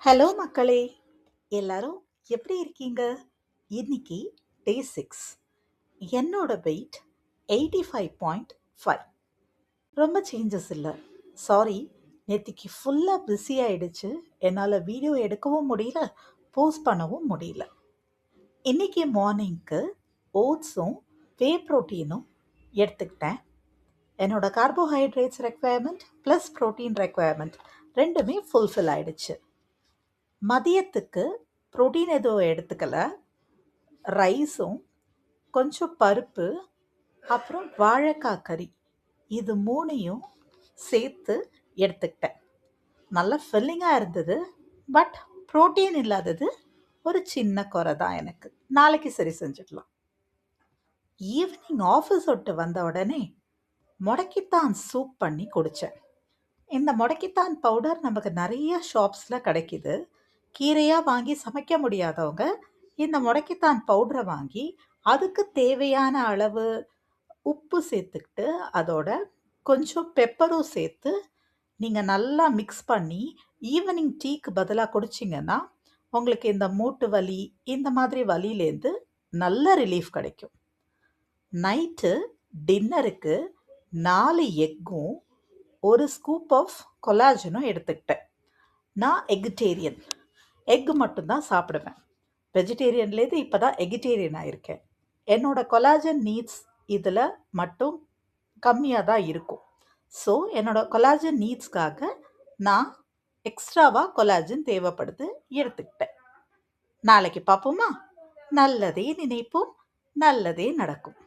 Hello மக்களே, எல்லாரும் எப்படி இருக்கீங்க? இன்னைக்கு டே 6. என்னோட வெயிட் 85.5. ரொம்ப சேஞ்சஸ் இல்லை. சாரி, நேத்திக்கு ஃபுல்லாக பிஸி ஆயிடுச்சு. என்னால் வீடியோ எடுக்கவும் முடியல, போஸ்ட் பண்ணவும் முடியல. இன்னைக்கு மார்னிங்க்கு ஓட்ஸும் வே ப்ரோட்டீனும் எடுத்துக்கிட்டேன். என்னோட carbohydrates requirement plus protein requirement ரெண்டுமே ஃபுல்ஃபில் ஆயிடுச்சு. மதியத்துக்கு ப்ரோட்டீன் எதுவும் எடுத்துக்கல. ரைஸும் கொஞ்சம் பருப்பு அப்புறம் வாழைக்காய் கறி இது மூணையும் சேர்த்து எடுத்துக்கிட்டேன். நல்லா ஃபில்லிங்காக இருந்தது. பட் ப்ரோட்டீன் இல்லாதது ஒரு சின்ன குறை தான் எனக்கு. நாளைக்கு சரி செஞ்சிடலாம். ஈவினிங் ஆஃபீஸ் விட்டு வந்த உடனே முடக்கித்தான் சூப் பண்ணி குடித்தேன். இந்த முடக்கித்தான் பவுடர் நமக்கு நிறைய ஷாப்ஸில் கிடைக்கிது. கீரையாக வாங்கி சமைக்க முடியாதவங்க இந்த முடக்கித்தான் பவுடரை வாங்கி அதுக்கு தேவையான அளவு உப்பு சேர்த்துக்கிட்டு அதோட கொஞ்சம் பெப்பரும் சேர்த்து நீங்கள் நல்லா மிக்ஸ் பண்ணி ஈவினிங் டீக்கு பதிலாக குடிச்சிங்கன்னா உங்களுக்கு இந்த மூட்டு வலி இந்த மாதிரி வலியிலேருந்து நல்ல ரிலீஃப் கிடைக்கும். நைட்டு டின்னருக்கு 4 எக்கும் ஒரு ஸ்கூப் ஆஃப் கொலாஜனும் எடுத்துக்கிட்டேன். நான் எக்டேரியன், எக்கு மட்டும்தான் சாப்பிடுவேன். வெஜிடேரியன்லேருந்து இப்போ தான் எகிட்டேரியன் ஆகிருக்கேன். என்னோட கொலாஜன் நீட்ஸ் இதில் மட்டும் கம்மியாக தான் இருக்கும். ஸோ என்னோட கொலாஜன் நீட்ஸ்க்காக நான் எக்ஸ்ட்ராவாக கொலாஜன் தேவைப்படுது எடுத்துக்கிட்டேன். நாளைக்கு பார்ப்போமா? நல்லதே நினைப்போம், நல்லதே நடக்கும்.